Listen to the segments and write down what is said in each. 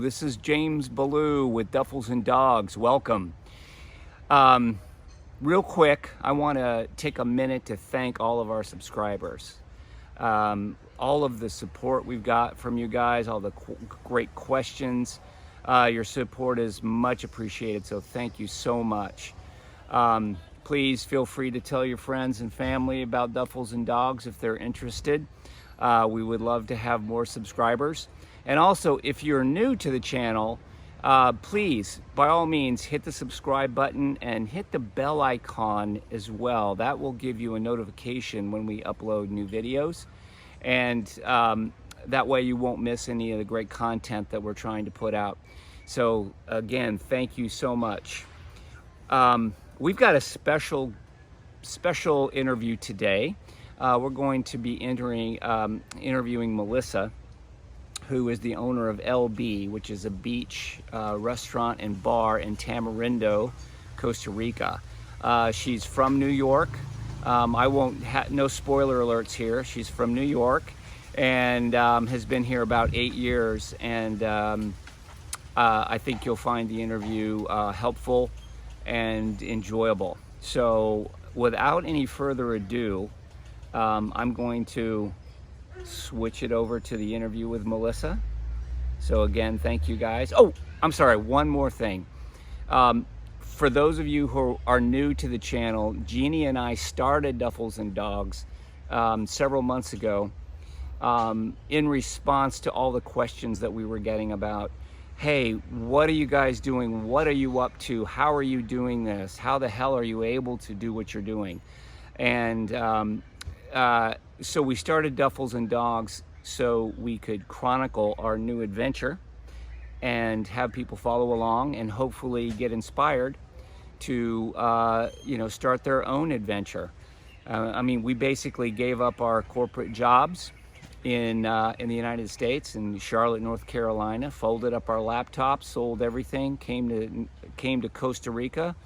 This is James Bellew with Duffels and Dogs. Welcome. Real quick, I want to take a minute to thank all of our subscribers. All of the support we've got from you guys, all the great questions. Your support is much appreciated, so thank you so much. Please feel free to tell your friends and family about Duffels and Dogs if they're interested. We would love to have more subscribers. And also, if you're new to the channel, please, by all means, hit the subscribe button and hit the bell icon as well. That will give you a notification when we upload new videos. And that way you won't miss any of the great content that we're trying to put out. So again, thank you so much. We've got a special interview today. We're going to be interviewing Melissa, who is the owner of LB, which is a beach restaurant and bar in Tamarindo, Costa Rica. She's from New York. I won't no spoiler alerts here. She's from New York and has been here about 8 years. And I think you'll find the interview helpful and enjoyable. So without any further ado, I'm going to switch it over to the interview with Melissa. So again, thank you guys. Oh, I'm sorry, one more thing. For those of you who are new to the channel, Jeannie and I started Duffels and Dogs several months ago in response to all the questions that we were getting about, hey, what are you guys doing? What are you up to? How are you doing this? How the hell are you able to do what you're doing? And so we started Duffels and Dogs so we could chronicle our new adventure and have people follow along and hopefully get inspired to start their own adventure. I mean, we basically gave up our corporate jobs in the United States, in Charlotte, North Carolina, folded up our laptops, sold everything, came to Costa Rica,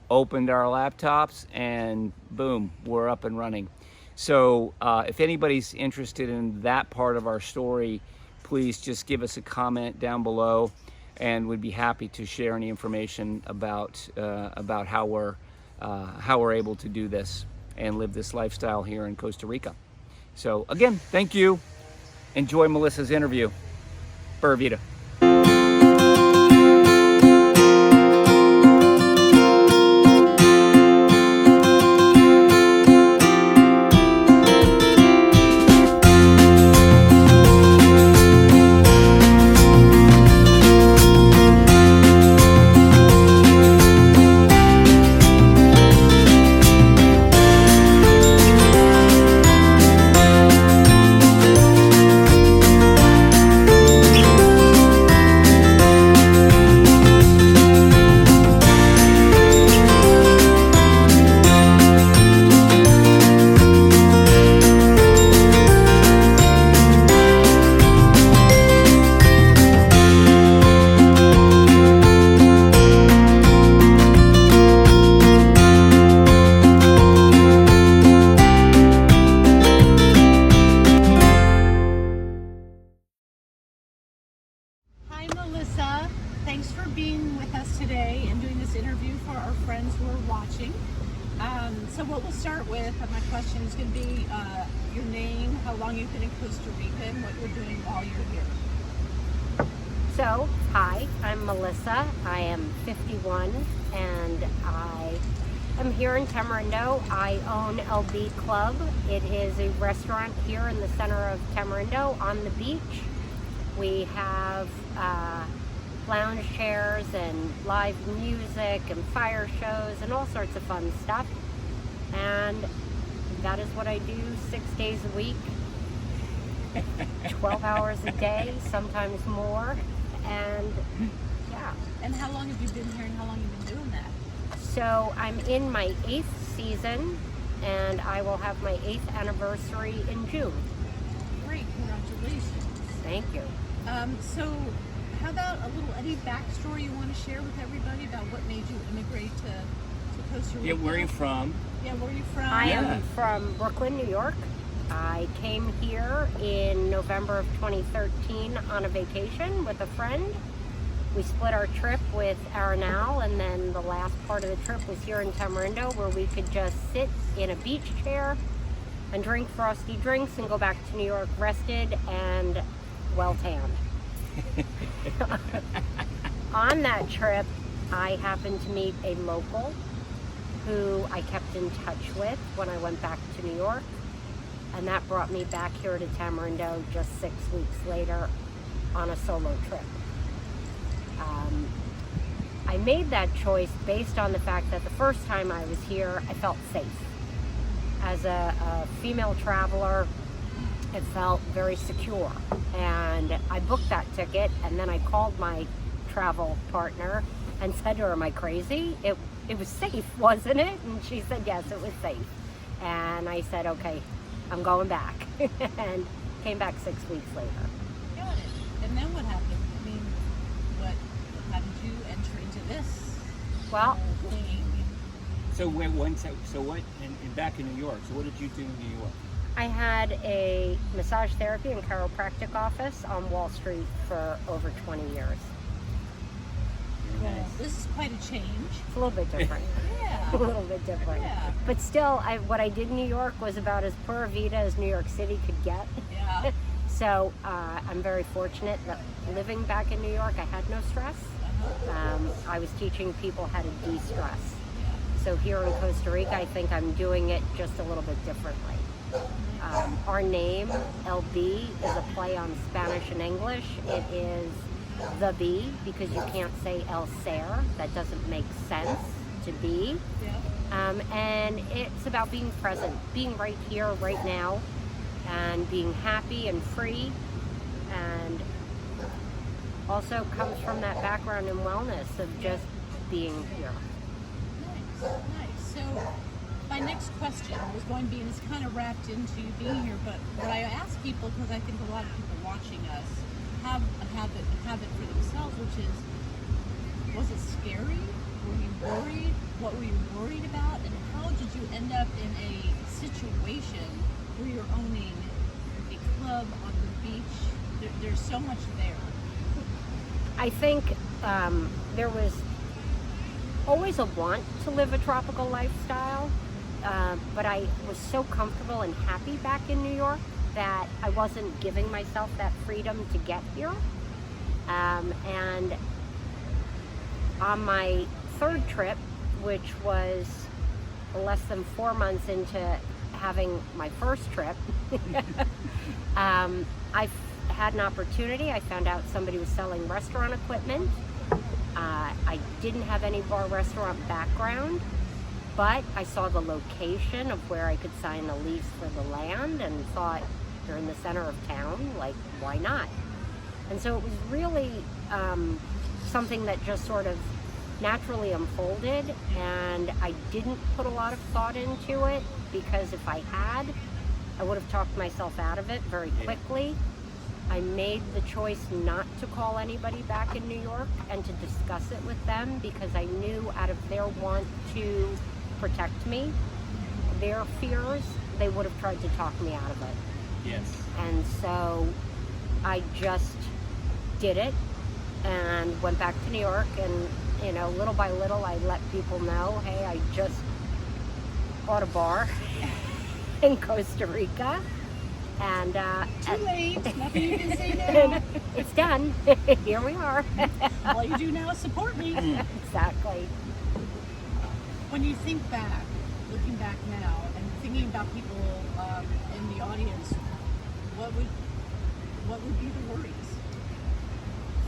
opened our laptops, and boom, we're up and running. So if anybody's interested in that part of our story, please just give us a comment down below, and we'd be happy to share any information about how we're able to do this and live this lifestyle here in Costa Rica. So again, thank you. Enjoy Melissa's interview. Pura Vida. Thanks for being with us today and doing this interview for our friends who are watching. So what we'll start with, my question is going to be your name, how long you've been in Costa Rica, and what you're doing while you're here. So, hi, I'm Melissa. I am 51 and I am here in Tamarindo. I own LB Club. It is a restaurant here in the center of Tamarindo on the beach. We have lounge chairs and live music and fire shows and all sorts of fun stuff. And that is what I do 6 days a week, 12 hours a day, sometimes more. And yeah. And how long have you been here and how long have you been doing that? So I'm in my 8th season and I will have my 8th anniversary in June. Great, congratulations. Thank you. So how about any backstory you want to share with everybody about what made you immigrate to Costa Rica? Yeah, where are you from? Yeah, where are you from? I am from Brooklyn, New York. I came here in November of 2013 on a vacation with a friend. we split our trip with Arenal, and then the last part of the trip was here in Tamarindo, where we could just sit in a beach chair and drink frosty drinks and go back to New York rested and well tanned. On that trip, I happened to meet a local who I kept in touch with when I went back to New York, and that brought me back here to Tamarindo just 6 weeks later on a solo trip. I made that choice based on the fact that the first time I was here, I felt safe. As a female traveler, it felt very secure. And I booked that ticket, and then I called my travel partner and said to her, am I crazy? It was safe, wasn't it? And she said, yes, it was safe. And I said, okay, I'm going back. And came back 6 weeks later. Got it. And then what happened? I mean, how did you enter into this Well, thing? So and back in New York, so what did you do in New York? I had a massage therapy and chiropractic office on Wall Street for over 20 years. Well, this is quite a change. It's a little bit different. Yeah. A little bit different. Yeah. But still, what I did in New York was about as Pura Vida as New York City could get. Yeah. So I'm very fortunate that living back in New York, I had no stress. I was teaching people how to de-stress. So here in Costa Rica, I think I'm doing it just a little bit differently. Our name, LB, is a play on Spanish and English. It is the bee, because you can't say el ser. That doesn't make sense, to be. Yeah. And it's about being present, being right here, right now, and being happy and free. And also comes from that background in wellness of just being here. Nice. So my next question was going to be, and it's kind of wrapped into you being here, but what I ask people, because I think a lot of people watching us have a habit for themselves, which is, was it scary? Were you worried? What were you worried about? And how did you end up in a situation where you're owning a club on the beach? There's so much there. I think there was always a want to live a tropical lifestyle, but I was so comfortable and happy back in New York that I wasn't giving myself that freedom to get here. And on my third trip, which was less than 4 months into having my first trip, I had an opportunity. I found out somebody was selling restaurant equipment. I didn't have any bar restaurant background, but I saw the location of where I could sign the lease for the land and thought, they're in the center of town, like, why not? And so it was really something that just sort of naturally unfolded, and I didn't put a lot of thought into it, because if I had, I would have talked myself out of it very quickly. I made the choice not to call anybody back in New York and to discuss it with them, because I knew out of their want to protect me, their fears, they would have tried to talk me out of it. Yes. And so I just did it and went back to New York, and little by little I let people know, hey, I just bought a bar in Costa Rica. And too late. Nothing you can say now. It's done. Here we are. All you do now is support me. Exactly. When you think back, looking back now, and thinking about people in the audience, what would be the worries?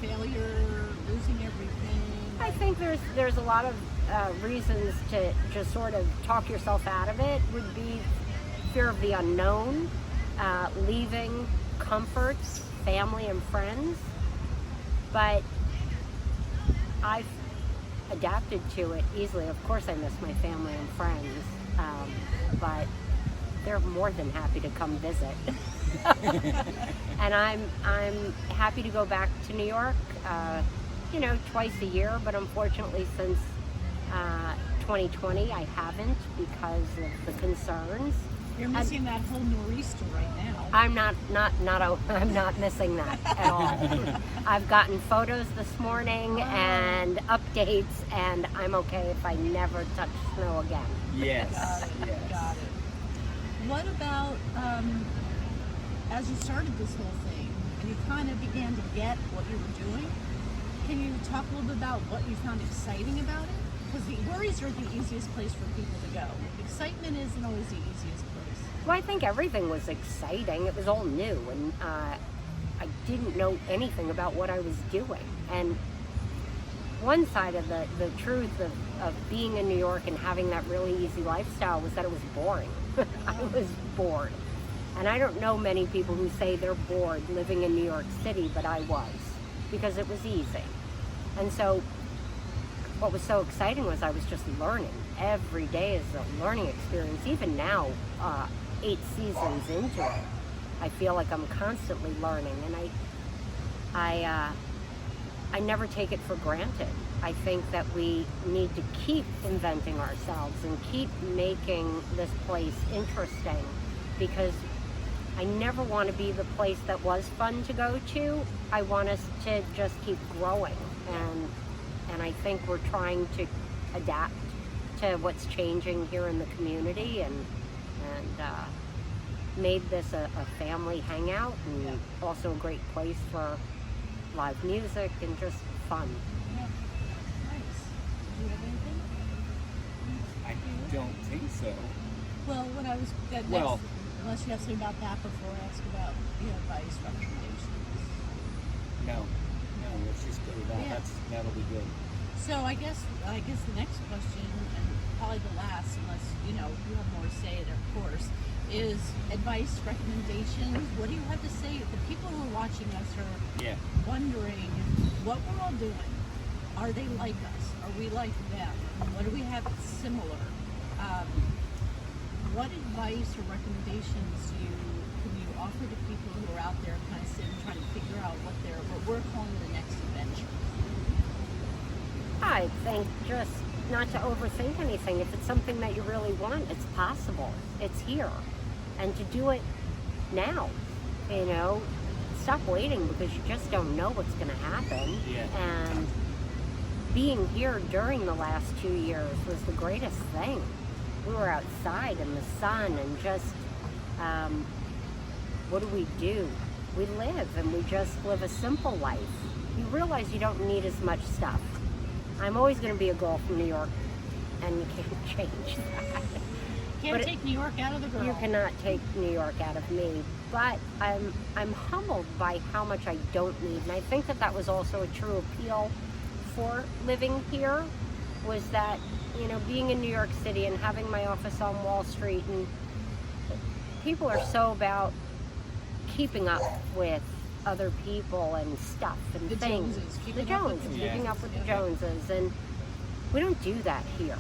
Failure, losing everything? I think there's a lot of reasons to just sort of talk yourself out of it. Would be fear of the unknown. Leaving comforts, family and friends, but I've adapted to it easily. Of course I miss my family and friends, but they're more than happy to come visit. And I'm happy to go back to New York, twice a year, but unfortunately since 2020 I haven't, because of the concerns. You're missing that whole nor'easter right now. I'm not I'm not missing that at all. I've gotten photos this morning and updates, and I'm okay if I never touch snow again. Yes. Got it. What about as you started this whole thing and you kind of began to get what you were doing? Can you talk a little bit about what you found exciting about it? Because the worries are the easiest place for people to go. Excitement isn't always the easiest place. Well, I think everything was exciting. It was all new, and I didn't know anything about what I was doing. And one side of the truth of being in New York and having that really easy lifestyle was that it was boring. I was bored. And I don't know many people who say they're bored living in New York City, but I was, because it was easy. And so what was so exciting was I was just learning. Every day is a learning experience. Even now, 8 seasons into it, I feel like I'm constantly learning, and I never take it for granted. I think that we need to keep inventing ourselves and keep making this place interesting, because I never want to be the place that was fun to go to. I want us to just keep growing, and I think we're trying to adapt to what's changing here in the community, and made this a family hangout, and also a great place for live music and just fun. Yeah. Nice. Do you have anything? I don't think so. Well, when I was next, unless you have something about that before I ask about advice, recommendations. No, let's just go with that. Yeah. That'll be good. So I guess the next question, and probably the last, unless you have more to say there, of course, is advice, recommendations. What do you have to say? The people who are watching us are wondering what we're all doing. Are they like us? Are we like them? What do we have that's similar? What advice or recommendations can you offer to people who are out there kind of sitting trying to figure out what we're calling the next adventure? I think just not to overthink anything. If it's something that you really want, it's possible. It's here. And to do it now, stop waiting, because you just don't know what's going to happen. Yeah. And being here during the last 2 years was the greatest thing. We were outside in the sun and just, what do? We live, and we just live a simple life. You realize you don't need as much stuff. I'm always going to be a girl from New York, and you can't change that. Can't take New York out of the girl. You cannot take New York out of me. But I'm humbled by how much I don't need, and I think that was also a true appeal for living here, was that being in New York City and having my office on Wall Street, and people are so about keeping up with other people and stuff and the things. Joneses, Keeping up with the Joneses, and we don't do that here.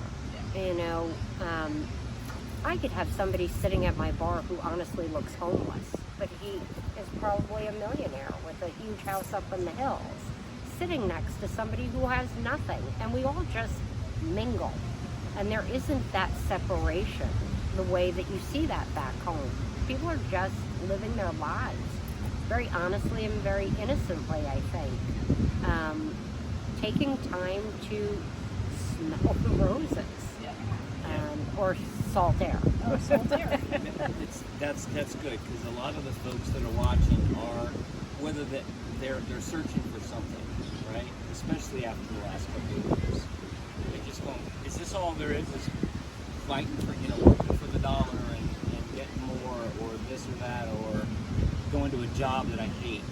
I could have somebody sitting at my bar who honestly looks homeless, but he is probably a millionaire with a huge house up in the hills, sitting next to somebody who has nothing, and we all just mingle. And there isn't that separation the way that you see that back home. People are just living their lives very honestly and very innocently, I think. Taking time to smell the roses. Or salt air. Oh, salt air. That's good, because a lot of the folks that are watching are, whether they're searching for something, right? Especially after the last couple of years, they just won't. Is this all there is fighting for working for the dollar and getting more, or this or that, or going to a job that I hate?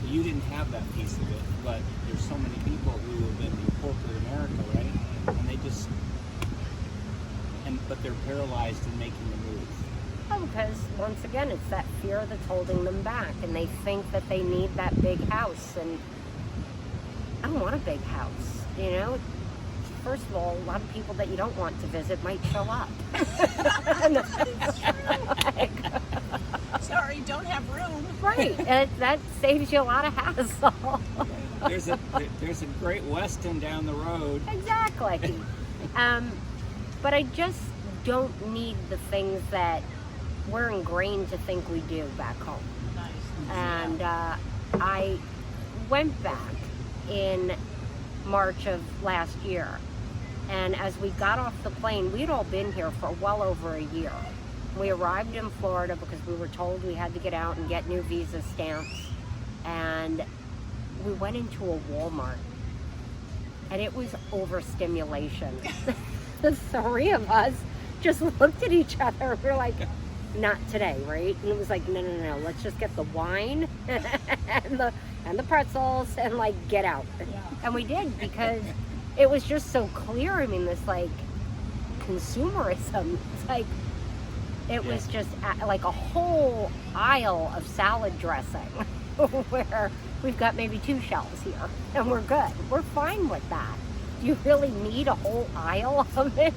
You didn't have that piece of it, but there's so many people who have been in corporate America, right? And they just. But they're paralyzed in making the move. Oh, because once again, it's that fear that's holding them back, and they think that they need that big house, and I don't want a big house. First of all, a lot of people that you don't want to visit might show up. Sorry, don't have room. Right, that saves you a lot of hassle. There's a Great Westin down the road. Exactly. But I just don't need the things that we're ingrained to think we do back home. Nice. And I went back in March of last year, and as we got off the plane, we'd all been here for well over a year. We arrived in Florida because we were told we had to get out and get new visa stamps, and we went into a Walmart, and it was overstimulation. The three of us just looked at each other. We were like, not today, right? And it was like, no, let's just get the wine and the pretzels and like get out. Yeah. And we did, because it was just so clear. I mean, this like consumerism. It's like, it was just like a whole aisle of salad dressing where we've got maybe 2 shelves here and we're good. We're fine with that. Do you really need a whole aisle of it?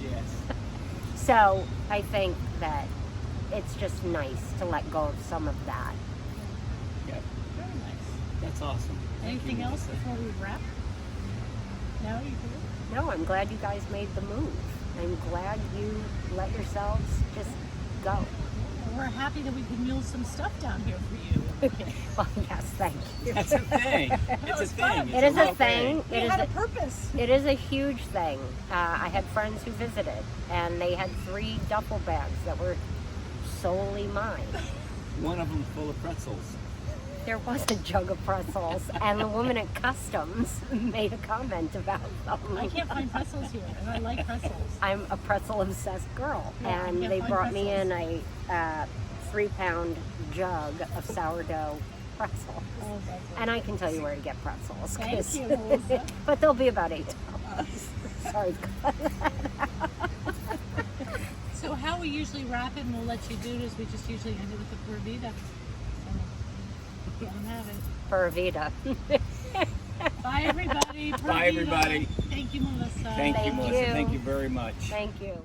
Yes. So I think that it's just nice to let go of some of that. Yep. Very nice. That's awesome. Anything else before we wrap? No, you good? No, I'm glad you guys made the move. I'm glad you let yourselves just go. Well, we're happy that we could mule some stuff down here for you. Well, yes, thank you. That's a thing. It's a was fun. thing. It is a thing. We It is had a, a purpose. it is a huge thing. I had friends who visited, and they had 3 duffel bags that were solely mine. One of them full of pretzels. There was a jug of pretzels, and the woman at customs made a comment about them. I can't find pretzels here, and I like pretzels. I'm a pretzel obsessed girl, Yeah, I and can't they find brought me pretzels. in a 3-pound jug of sourdough pretzels. Oh, that's And I can tell you where to get pretzels. Thank 'cause- you, Melissa. but they'll be about $8. Sorry. So how we usually wrap it, and we'll let you do it, is we just usually end it with the Pura Vida. So, let 'em have it. Pura Vida. Bye, everybody. Pura Bye, Vida. everybody. Thank you, Melissa. Thank you, Thank Melissa. you. Thank you very much. Thank you.